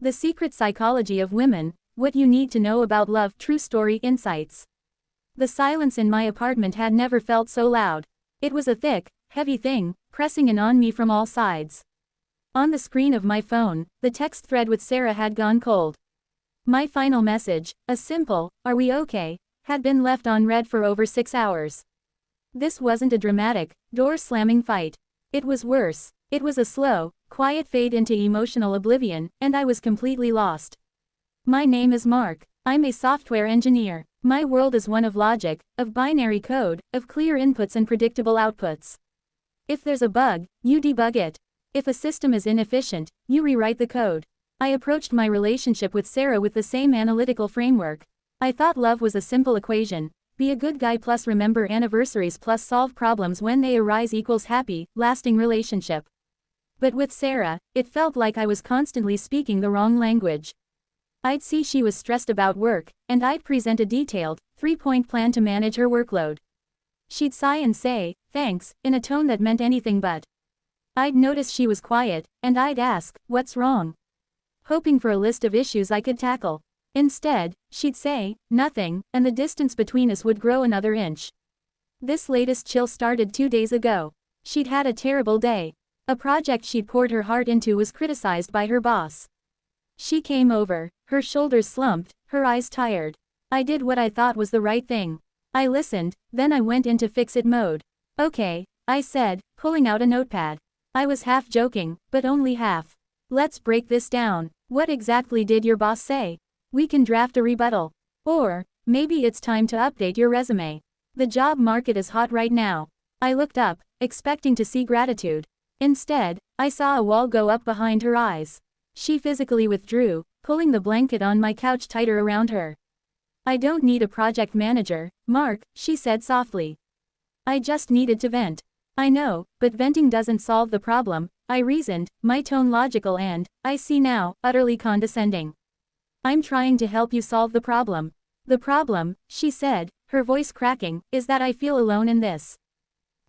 The Secret Psychology of Women, What You Need to Know About Love. True Story Insights. The silence in my apartment had never felt so loud. It was a thick, heavy thing, pressing in on me from all sides. On the screen of my phone, the text thread with Sarah had gone cold. My final message, a simple, "Are we okay?" had been left unread for over 6 hours. This wasn't a dramatic, door-slamming fight. It was worse. It was a slow, quiet fade into emotional oblivion, and I was completely lost. My name is Mark. I'm a software engineer. My world is one of logic, of binary code, of clear inputs and predictable outputs. If there's a bug, you debug it. If a system is inefficient, you rewrite the code. I approached my relationship with Sarah with the same analytical framework. I thought love was a simple equation. Be a good guy plus remember anniversaries plus solve problems when they arise equals happy, lasting relationship. But with Sarah, it felt like I was constantly speaking the wrong language. I'd see she was stressed about work, and I'd present a detailed, 3-point plan to manage her workload. She'd sigh and say, "Thanks," in a tone that meant anything but. I'd notice she was quiet, and I'd ask, "What's wrong?" hoping for a list of issues I could tackle. Instead, she'd say, "Nothing," and the distance between us would grow another inch. This latest chill started 2 days ago. She'd had a terrible day. A project she'd poured her heart into was criticized by her boss. She came over, her shoulders slumped, her eyes tired. I did what I thought was the right thing. I listened, then I went into fix-it mode. "Okay," I said, pulling out a notepad. I was half joking, but only half. "Let's break this down. What exactly did your boss say? We can draft a rebuttal. Or, maybe it's time to update your resume. The job market is hot right now." I looked up, expecting to see gratitude. Instead, I saw a wall go up behind her eyes. She physically withdrew, pulling the blanket on my couch tighter around her. "I don't need a project manager, Mark," she said softly. "I just needed to vent." "I know, but venting doesn't solve the problem," I reasoned, my tone logical and, I see now, utterly condescending. "I'm trying to help you solve the problem. The problem," she said, her voice cracking, "is that I feel alone in this."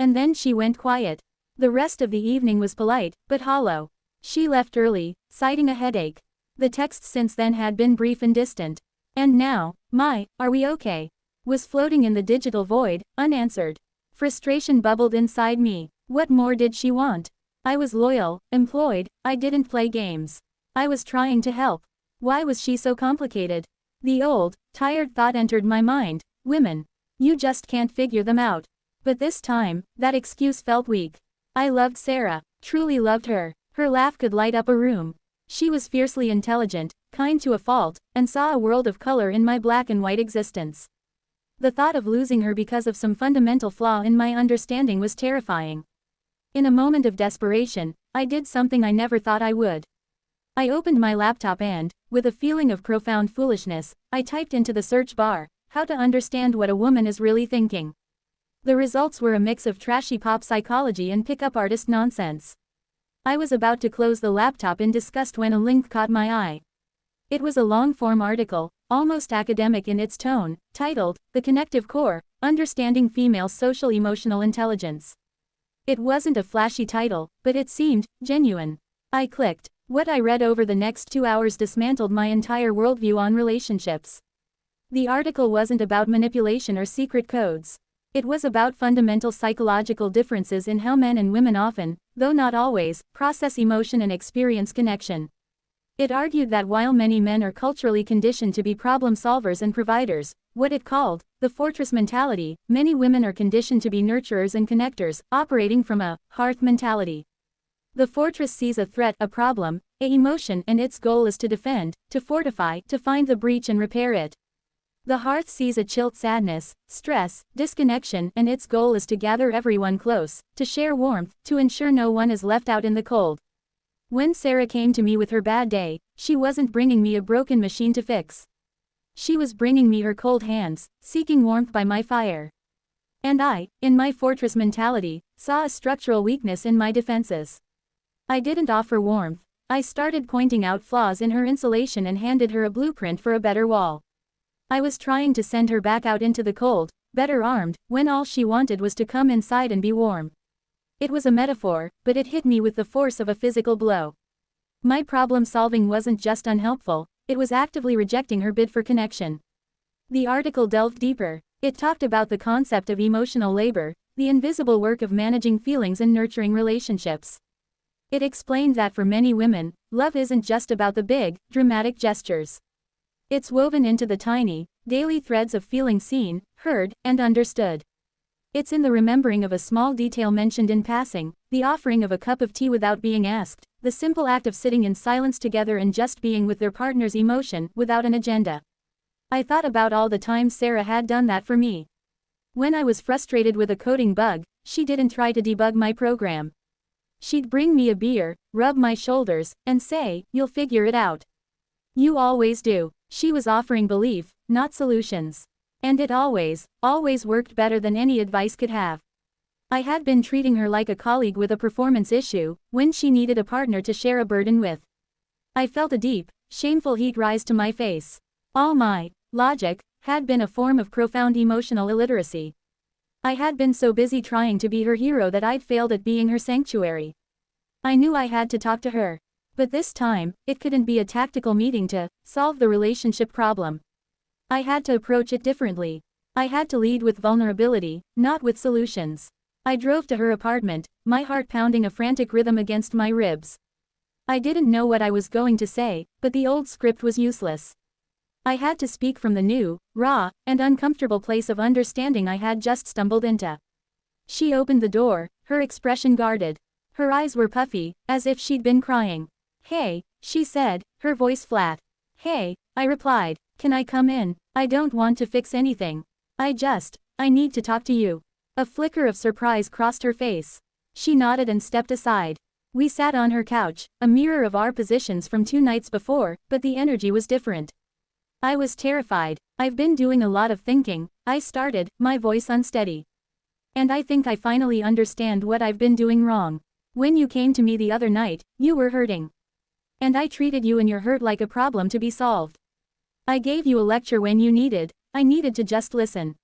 And then she went quiet. The rest of the evening was polite, but hollow. She left early, citing a headache. The texts since then had been brief and distant. And now, my, "Are we okay?" was floating in the digital void, unanswered. Frustration bubbled inside me. What more did she want? I was loyal, employed, I didn't play games. I was trying to help. Why was she so complicated? The old, tired thought entered my mind, women. You just can't figure them out. But this time, that excuse felt weak. I loved Sarah, truly loved her. Her laugh could light up a room. She was fiercely intelligent, kind to a fault, and saw a world of color in my black and white existence. The thought of losing her because of some fundamental flaw in my understanding was terrifying. In a moment of desperation, I did something I never thought I would. I opened my laptop and, with a feeling of profound foolishness, I typed into the search bar, "How to understand what a woman is really thinking." The results were a mix of trashy pop psychology and pickup artist nonsense. I was about to close the laptop in disgust when a link caught my eye. It was a long-form article, almost academic in its tone, titled, "The Connective Core, Understanding Female Social-Emotional Intelligence." It wasn't a flashy title, but it seemed genuine. I clicked. What I read over the next 2 hours dismantled my entire worldview on relationships. The article wasn't about manipulation or secret codes. It was about fundamental psychological differences in how men and women often, though not always, process emotion and experience connection. It argued that while many men are culturally conditioned to be problem solvers and providers, what it called the fortress mentality, many women are conditioned to be nurturers and connectors, operating from a hearth mentality. The fortress sees a threat, a problem, an emotion, and its goal is to defend, to fortify, to find the breach and repair it. The hearth sees a chilled sadness, stress, disconnection, and its goal is to gather everyone close, to share warmth, to ensure no one is left out in the cold. When Sarah came to me with her bad day, she wasn't bringing me a broken machine to fix. She was bringing me her cold hands, seeking warmth by my fire. And I, in my fortress mentality, saw a structural weakness in my defenses. I didn't offer warmth. I started pointing out flaws in her insulation and handed her a blueprint for a better wall. I was trying to send her back out into the cold, better armed, when all she wanted was to come inside and be warm. It was a metaphor, but it hit me with the force of a physical blow. My problem solving wasn't just unhelpful, it was actively rejecting her bid for connection. The article delved deeper. It talked about the concept of emotional labor, the invisible work of managing feelings and nurturing relationships. It explained that for many women, love isn't just about the big, dramatic gestures. It's woven into the tiny, daily threads of feeling seen, heard, and understood. It's in the remembering of a small detail mentioned in passing, the offering of a cup of tea without being asked, the simple act of sitting in silence together and just being with their partner's emotion, without an agenda. I thought about all the times Sarah had done that for me. When I was frustrated with a coding bug, she didn't try to debug my program. She'd bring me a beer, rub my shoulders, and say, "You'll figure it out. You always do." She was offering belief, not solutions. And it always worked better than any advice could have. I had been treating her like a colleague with a performance issue, when she needed a partner to share a burden with. I felt a deep, shameful heat rise to my face. All my logic had been a form of profound emotional illiteracy. I had been so busy trying to be her hero that I'd failed at being her sanctuary. I knew I had to talk to her. But this time, it couldn't be a tactical meeting to solve the relationship problem. I had to approach it differently. I had to lead with vulnerability, not with solutions. I drove to her apartment, my heart pounding a frantic rhythm against my ribs. I didn't know what I was going to say, but the old script was useless. I had to speak from the new, raw, and uncomfortable place of understanding I had just stumbled into. She opened the door, her expression guarded. Her eyes were puffy, as if she'd been crying. "Hey," she said, her voice flat. "Hey," I replied. "Can I come in? I don't want to fix anything. I need to talk to you." A flicker of surprise crossed her face. She nodded and stepped aside. We sat on her couch, a mirror of our positions from 2 nights before, but the energy was different. I was terrified. "I've been doing a lot of thinking," I started, my voice unsteady. "And I think I finally understand what I've been doing wrong. When you came to me the other night, you were hurting. And I treated you and your hurt like a problem to be solved. I gave you a lecture when I needed to just listen.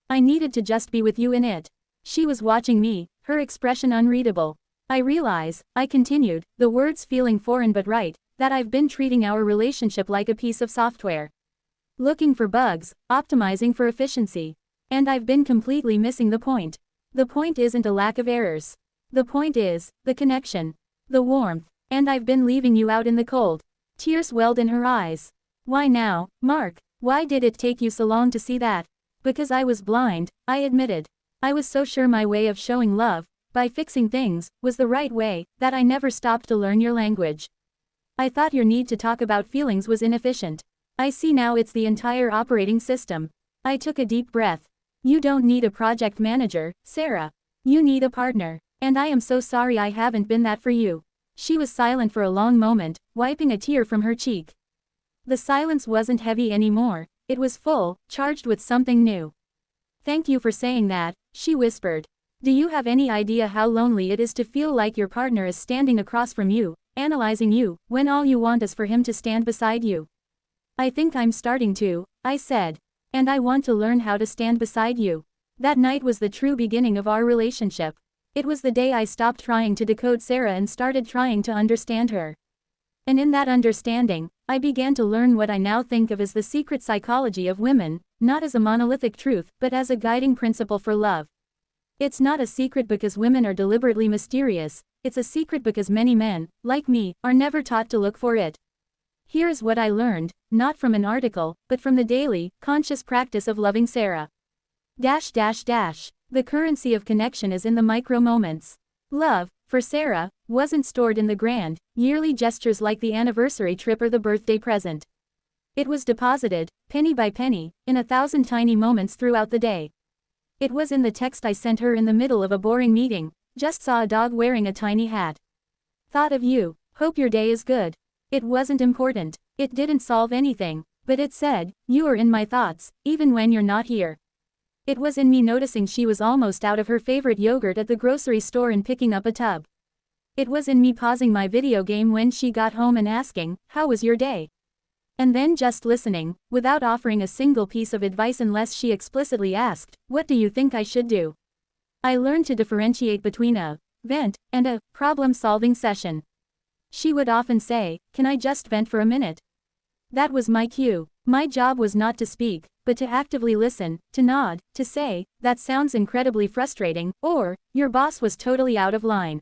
I needed to just be with you in it." She was watching me, her expression unreadable. "I realize," I continued, the words feeling foreign but right, "that I've been treating our relationship like a piece of software. Looking for bugs, optimizing for efficiency. And I've been completely missing the point. The point isn't a lack of errors. The point is, the connection. The warmth. And I've been leaving you out in the cold." Tears welled in her eyes. "Why now, Mark? Why did it take you so long to see that?" "Because I was blind," I admitted. "I was so sure my way of showing love, by fixing things, was the right way, that I never stopped to learn your language. I thought your need to talk about feelings was inefficient. I see now it's the entire operating system." I took a deep breath. "You don't need a project manager, Sarah. You need a partner. And I am so sorry I haven't been that for you." She was silent for a long moment, wiping a tear from her cheek. The silence wasn't heavy anymore, it was full, charged with something new. "Thank you for saying that," she whispered. "Do you have any idea how lonely it is to feel like your partner is standing across from you, analyzing you, when all you want is for him to stand beside you?" "I think I'm starting to," I said. "And I want to learn how to stand beside you." That night was the true beginning of our relationship. It was the day I stopped trying to decode Sarah and started trying to understand her. And in that understanding, I began to learn what I now think of as the secret psychology of women, not as a monolithic truth, but as a guiding principle for love. It's not a secret because women are deliberately mysterious, it's a secret because many men, like me, are never taught to look for it. Here's what I learned, not from an article, but from the daily, conscious practice of loving Sarah. The currency of connection is in the micro moments. Love, for Sarah, wasn't stored in the grand, yearly gestures like the anniversary trip or the birthday present. It was deposited, penny by penny, in 1,000 tiny moments throughout the day. It was in the text I sent her in the middle of a boring meeting, "Just saw a dog wearing a tiny hat. Thought of you, hope your day is good." It wasn't important, it didn't solve anything, but it said, "You are in my thoughts, even when you're not here." It was in me noticing she was almost out of her favorite yogurt at the grocery store and picking up a tub. It was in me pausing my video game when she got home and asking, "How was your day?" And then just listening, without offering a single piece of advice unless she explicitly asked, "What do you think I should do?" I learned to differentiate between a vent and a problem-solving session. She would often say, "Can I just vent for a minute?" That was my cue. My job was not to speak, but to actively listen, to nod, to say, "That sounds incredibly frustrating," or, "Your boss was totally out of line."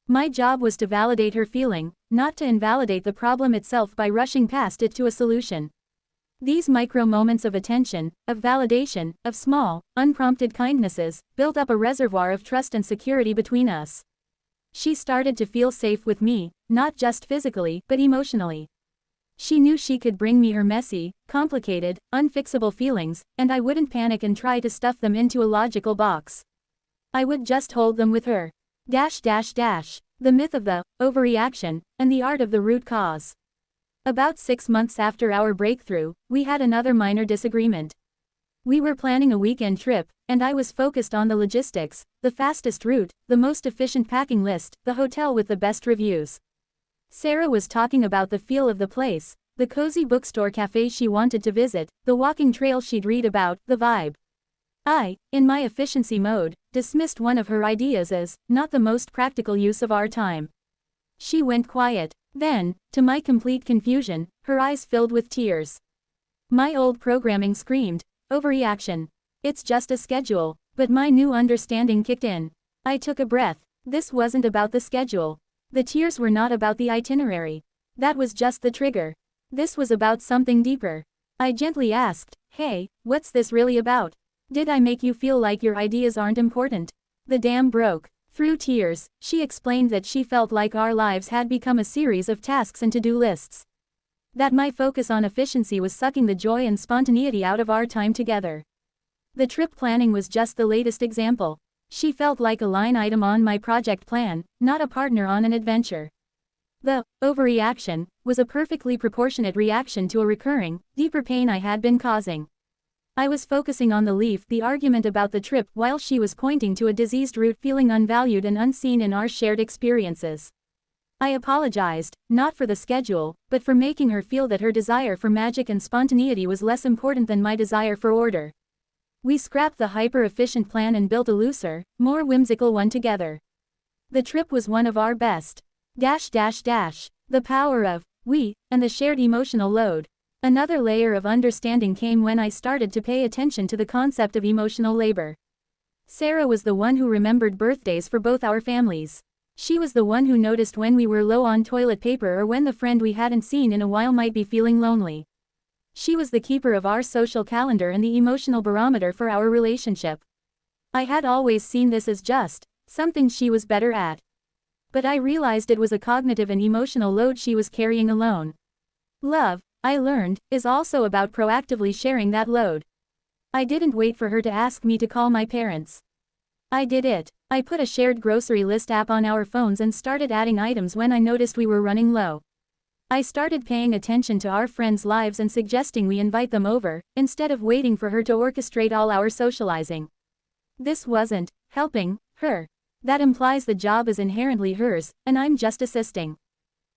My job was to validate her feeling, not to invalidate the problem itself by rushing past it to a solution. These micro moments of attention, of validation, of small, unprompted kindnesses, built up a reservoir of trust and security between us. She started to feel safe with me, not just physically, but emotionally. She knew she could bring me her messy, complicated, unfixable feelings, and I wouldn't panic and try to stuff them into a logical box. I would just hold them with her. The myth of the overreaction, and the art of the root cause. About 6 months after our breakthrough, we had another minor disagreement. We were planning a weekend trip, and I was focused on the logistics, the fastest route, the most efficient packing list, the hotel with the best reviews. Sarah was talking about the feel of the place, the cozy bookstore cafe she wanted to visit, the walking trail she'd read about, the vibe. I, in my efficiency mode, dismissed one of her ideas as not the most practical use of our time. She went quiet. Then, to my complete confusion, her eyes filled with tears. My old programming screamed, "Overreaction. It's just a schedule," but my new understanding kicked in. I took a breath. This wasn't about the schedule. The tears were not about the itinerary. That was just the trigger. This was about something deeper. I gently asked, "Hey, what's this really about? Did I make you feel like your ideas aren't important?" The dam broke. Through tears, she explained that she felt like our lives had become a series of tasks and to-do lists. That my focus on efficiency was sucking the joy and spontaneity out of our time together. The trip planning was just the latest example. She felt like a line item on my project plan, not a partner on an adventure. The overreaction was a perfectly proportionate reaction to a recurring, deeper pain I had been causing. I was focusing on the argument about the trip, while she was pointing to a diseased root, feeling unvalued and unseen in our shared experiences. I apologized, not for the schedule, but for making her feel that her desire for magic and spontaneity was less important than my desire for order. We scrapped the hyper-efficient plan and built a looser, more whimsical one together. The trip was one of our best. The power of we, and the shared emotional load. Another layer of understanding came when I started to pay attention to the concept of emotional labor. Sarah was the one who remembered birthdays for both our families. She was the one who noticed when we were low on toilet paper or when the friend we hadn't seen in a while might be feeling lonely. She was the keeper of our social calendar and the emotional barometer for our relationship. I had always seen this as just something she was better at. But I realized it was a cognitive and emotional load she was carrying alone. Love, I learned, is also about proactively sharing that load. I didn't wait for her to ask me to call my parents. I did it. I put a shared grocery list app on our phones and started adding items when I noticed we were running low. I started paying attention to our friends' lives and suggesting we invite them over, instead of waiting for her to orchestrate all our socializing. This wasn't helping her. That implies the job is inherently hers, and I'm just assisting.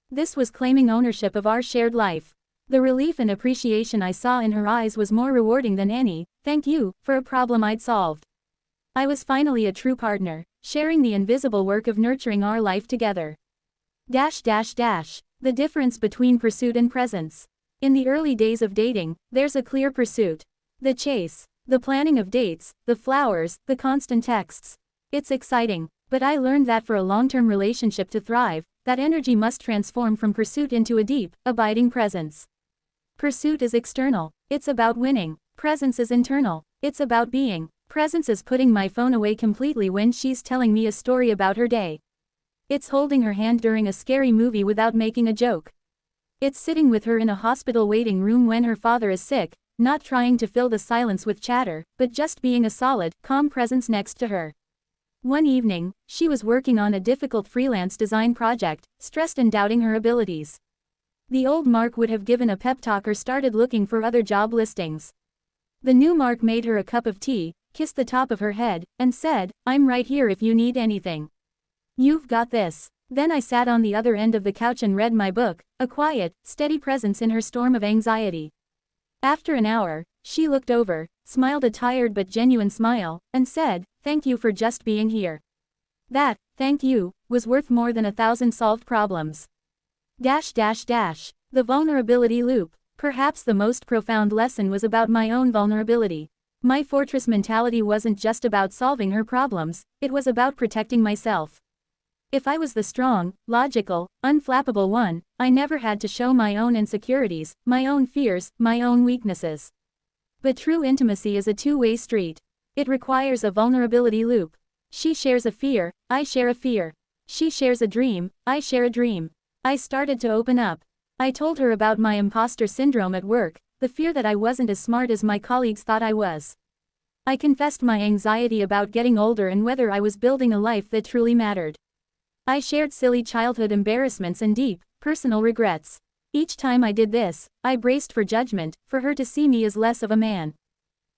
This was claiming ownership of our shared life. The relief and appreciation I saw in her eyes was more rewarding than any "thank you" for a problem I'd solved. I was finally a true partner, sharing the invisible work of nurturing our life together. The difference between pursuit and presence. In the early days of dating, there's a clear pursuit. The chase, the planning of dates, the flowers, the constant texts. It's exciting, but I learned that for a long-term relationship to thrive, that energy must transform from pursuit into a deep, abiding presence. Pursuit is external. It's about winning. Presence is internal. It's about being. Presence is putting my phone away completely when she's telling me a story about her day. It's holding her hand during a scary movie without making a joke. It's sitting with her in a hospital waiting room when her father is sick, not trying to fill the silence with chatter, but just being a solid, calm presence next to her. One evening, she was working on a difficult freelance design project, stressed and doubting her abilities. The old Mark would have given a pep talk or started looking for other job listings. The new Mark made her a cup of tea, kissed the top of her head, and said, "I'm right here if you need anything. You've got this." Then I sat on the other end of the couch and read my book, a quiet, steady presence in her storm of anxiety. After an hour, she looked over, smiled a tired but genuine smile, and said, "Thank you for just being here." That, thank you, was worth more than 1,000 solved problems. The vulnerability loop. Perhaps the most profound lesson was about my own vulnerability. My fortress mentality wasn't just about solving her problems, it was about protecting myself. If I was the strong, logical, unflappable one, I never had to show my own insecurities, my own fears, my own weaknesses. But true intimacy is a two-way street. It requires a vulnerability loop. She shares a fear, I share a fear. She shares a dream, I share a dream. I started to open up. I told her about my imposter syndrome at work, the fear that I wasn't as smart as my colleagues thought I was. I confessed my anxiety about getting older and whether I was building a life that truly mattered. I shared silly childhood embarrassments and deep, personal regrets. Each time I did this, I braced for judgment, for her to see me as less of a man.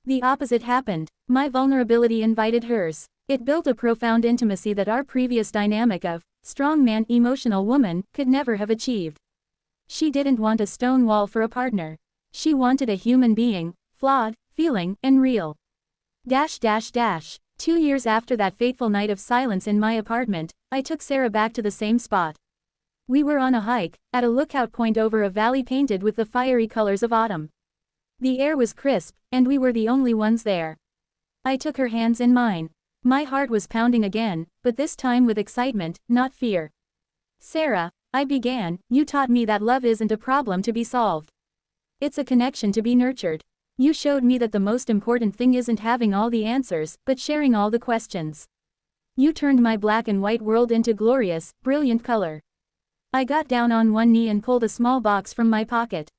The opposite happened. My vulnerability invited hers. It built a profound intimacy that our previous dynamic of strong man, emotional woman could never have achieved. She didn't want a stone wall for a partner. She wanted a human being, flawed, feeling, and real. 2 years after that fateful night of silence in my apartment, I took Sarah back to the same spot. We were on a hike, at a lookout point over a valley painted with the fiery colors of autumn. The air was crisp, and we were the only ones there. I took her hands in mine. My heart was pounding again, but this time with excitement, not fear. Sarah, I began, you taught me that love isn't a problem to be solved. It's a connection to be nurtured. You showed me that the most important thing isn't having all the answers, but sharing all the questions. You turned my black and white world into glorious, brilliant color. I got down on one knee and pulled a small box from my pocket.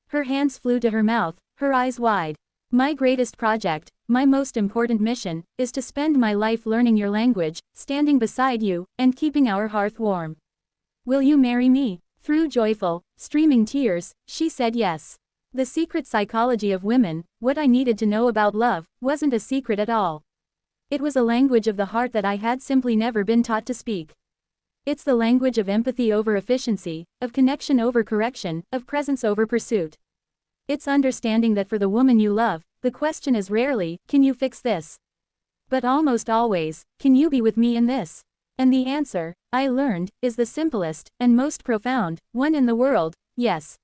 Her hands flew to her mouth, her eyes wide. My greatest project, my most important mission, is to spend my life learning your language, standing beside you, and keeping our hearth warm. Will you marry me? Through joyful, streaming tears, she said yes. The secret psychology of women, what I needed to know about love, wasn't a secret at all. It was a language of the heart that I had simply never been taught to speak. It's the language of empathy over efficiency, of connection over correction, of presence over pursuit. It's understanding that for the woman you love, the question is rarely, can you fix this? But almost always, can you be with me in this? And the answer, I learned, is the simplest, and most profound, one in the world, yes.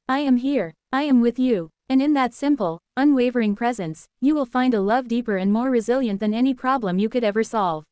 I am here, I am with you, and in that simple, unwavering presence, you will find a love deeper and more resilient than any problem you could ever solve.